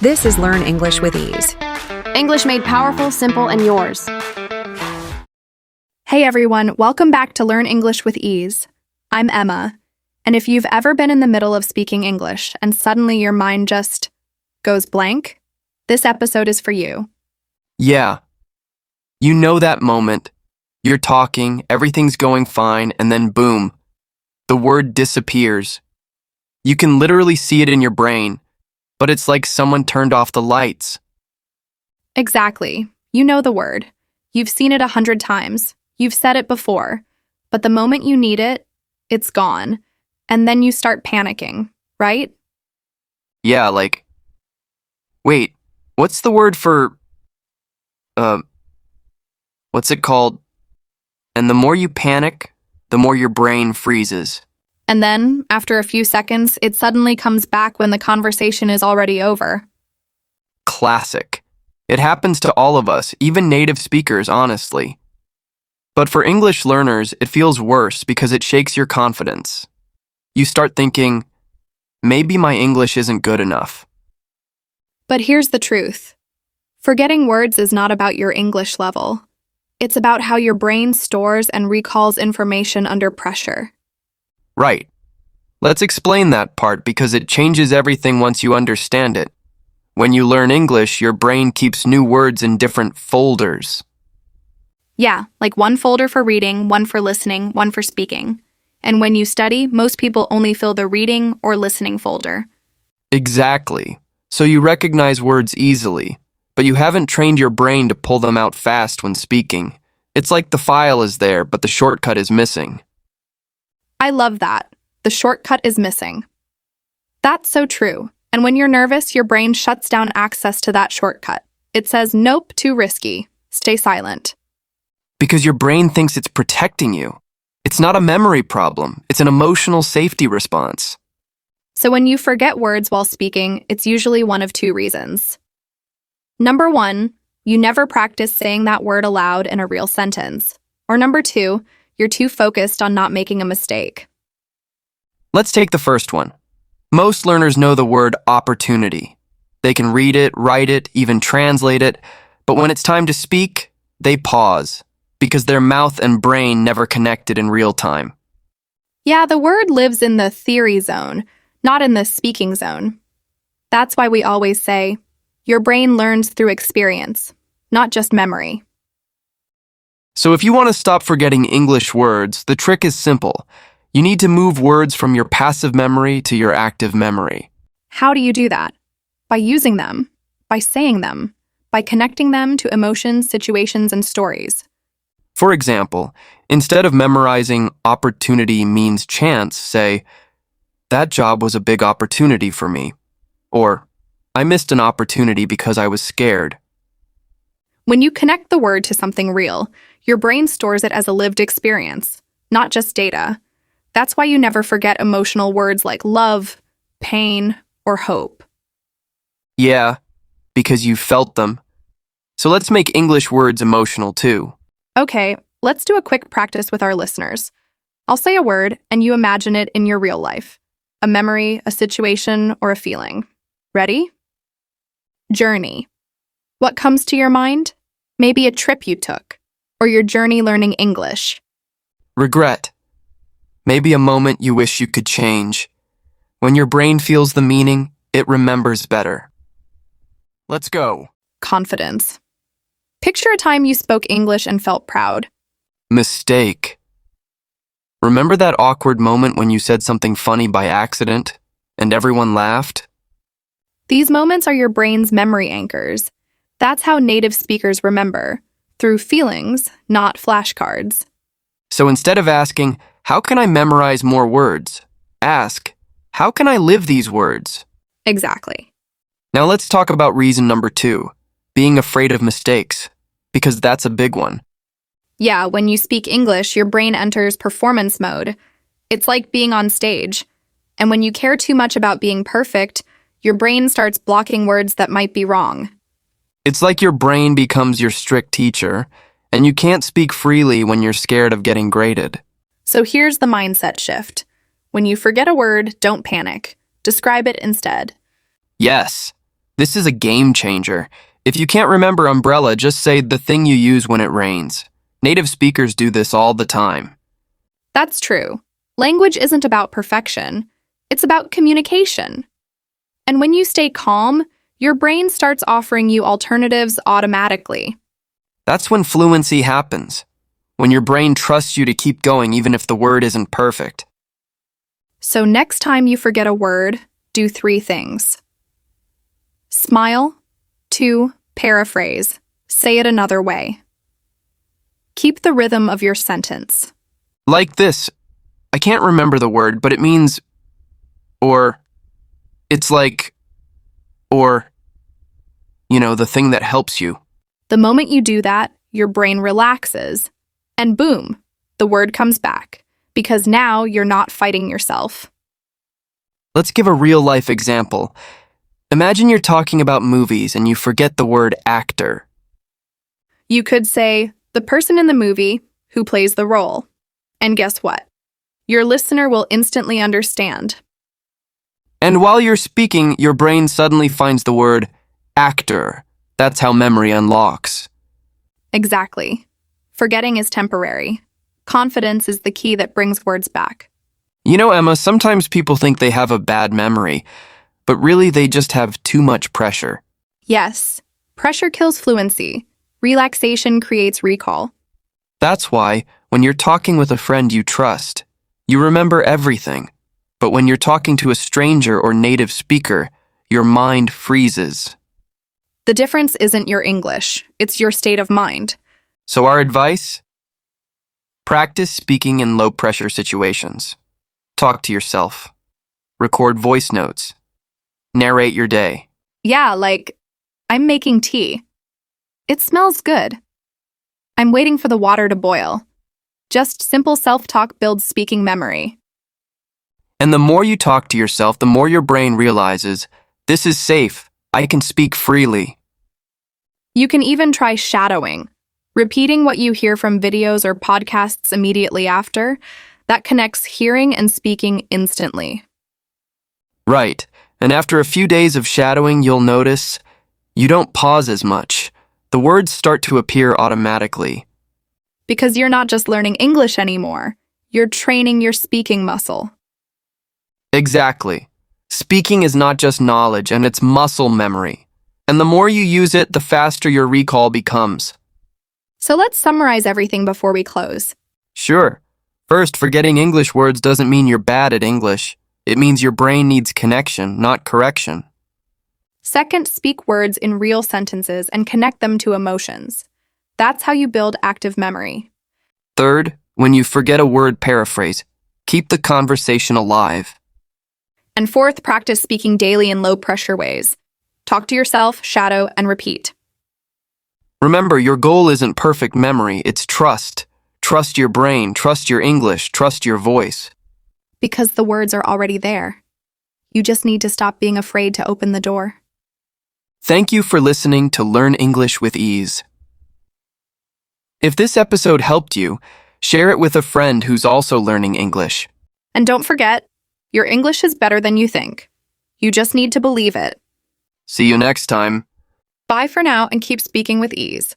This is Learn English with Ease. English made powerful, simple, and yours. Hey everyone, welcome back to Learn English with Ease. I'm Emma, and if you've ever been in the middle of speaking English and suddenly your mind just goes blank, this episode is for you. Yeah. You know that moment. You're talking, everything's going fine, and then boom, the word disappears. You can literally see it in your brain, but it's like someone turned off the lights. Exactly. You know the word. You've seen it 100 times. You've said it before. But the moment you need it, it's gone. And then you start panicking, right? Yeah, like, wait, what's the word for, what's it called? And the more you panic, the more your brain freezes. And then, after a few seconds, it suddenly comes back when the conversation is already over. Classic. It happens to all of us, even native speakers, honestly. But for English learners, it feels worse because it shakes your confidence. You start thinking, maybe my English isn't good enough. But here's the truth. Forgetting words is not about your English level. It's about how your brain stores and recalls information under pressure. Right. Let's explain that part because it changes everything once you understand it. When you learn English, your brain keeps new words in different folders. Yeah, like one folder for reading, one for listening, one for speaking. And when you study, most people only fill the reading or listening folder. Exactly. So you recognize words easily, but you haven't trained your brain to pull them out fast when speaking. It's like the file is there, but the shortcut is missing. I love that. The shortcut is missing. That's so true. And when you're nervous, your brain shuts down access to that shortcut. It says, nope, too risky. Stay silent. Because your brain thinks it's protecting you. It's not a memory problem. It's an emotional safety response. So when you forget words while speaking, it's usually one of two reasons. Number one, you never practice saying that word aloud in a real sentence. Or number two, you're too focused on not making a mistake. Let's take the first one. Most learners know the word opportunity. They can read it, write it, even translate it, but when it's time to speak, they pause because their mouth and brain never connected in real time. Yeah, the word lives in the theory zone, not in the speaking zone. That's why we always say, your brain learns through experience, not just memory. So if you want to stop forgetting English words, the trick is simple. You need to move words from your passive memory to your active memory. How do you do that? By using them, by saying them, by connecting them to emotions, situations, and stories. For example, instead of memorizing opportunity means chance, say, that job was a big opportunity for me. Or, I missed an opportunity because I was scared. When you connect the word to something real, your brain stores it as a lived experience, not just data. That's why you never forget emotional words like love, pain, or hope. Yeah, because you felt them. So let's make English words emotional too. Okay, let's do a quick practice with our listeners. I'll say a word and you imagine it in your real life. A memory, a situation, or a feeling. Ready? Journey. What comes to your mind? Maybe a trip you took, or your journey learning English. Regret. Maybe a moment you wish you could change. When your brain feels the meaning, it remembers better. Let's go. Confidence. Picture a time you spoke English and felt proud. Mistake. Remember that awkward moment when you said something funny by accident and everyone laughed? These moments are your brain's memory anchors. That's how native speakers remember, through feelings, not flashcards. So instead of asking, how can I memorize more words? Ask, how can I live these words? Exactly. Now let's talk about reason number 2, being afraid of mistakes, because that's a big one. Yeah, when you speak English, your brain enters performance mode. It's like being on stage. And when you care too much about being perfect, your brain starts blocking words that might be wrong. It's like your brain becomes your strict teacher, and you can't speak freely when you're scared of getting graded. So here's the mindset shift. When you forget a word, don't panic. Describe it instead. Yes. This is a game changer. If you can't remember umbrella, just say the thing you use when it rains. Native speakers do this all the time. That's true. Language isn't about perfection. It's about communication. And when you stay calm, your brain starts offering you alternatives automatically. That's when fluency happens. When your brain trusts you to keep going even if the word isn't perfect. So next time you forget a word, do 3 things. Smile. 2. Paraphrase. Say it another way. Keep the rhythm of your sentence. Like this. I can't remember the word, but it means or. It's like or, the thing that helps you. The moment you do that, your brain relaxes. And boom, the word comes back. Because now you're not fighting yourself. Let's give a real-life example. Imagine you're talking about movies and you forget the word actor. You could say, the person in the movie who plays the role. And guess what? Your listener will instantly understand. And while you're speaking, your brain suddenly finds the word actor. That's how memory unlocks. Exactly. Forgetting is temporary. Confidence is the key that brings words back. Emma, sometimes people think they have a bad memory, but really they just have too much pressure. Yes, pressure kills fluency. Relaxation creates recall. That's why, when you're talking with a friend you trust, you remember everything. But when you're talking to a stranger or native speaker, your mind freezes. The difference isn't your English, it's your state of mind. So our advice? Practice speaking in low-pressure situations. Talk to yourself. Record voice notes. Narrate your day. Yeah, like, I'm making tea. It smells good. I'm waiting for the water to boil. Just simple self-talk builds speaking memory. And the more you talk to yourself, the more your brain realizes, this is safe. I can speak freely. You can even try shadowing. Repeating what you hear from videos or podcasts immediately after, that connects hearing and speaking instantly. Right. And after a few days of shadowing, you'll notice you don't pause as much. The words start to appear automatically. Because you're not just learning English anymore. You're training your speaking muscle. Exactly. Speaking is not just knowledge, and it's muscle memory. And the more you use it, the faster your recall becomes. So let's summarize everything before we close. Sure. First, forgetting English words doesn't mean you're bad at English. It means your brain needs connection, not correction. Second, speak words in real sentences and connect them to emotions. That's how you build active memory. Third, when you forget a word, paraphrase. Keep the conversation alive. And fourth, practice speaking daily in low-pressure ways. Talk to yourself, shadow, and repeat. Remember, your goal isn't perfect memory, it's trust. Trust your brain, trust your English, trust your voice. Because the words are already there. You just need to stop being afraid to open the door. Thank you for listening to Learn English with Ease. If this episode helped you, share it with a friend who's also learning English. And don't forget, your English is better than you think. You just need to believe it. See you next time. Bye for now and keep speaking with ease.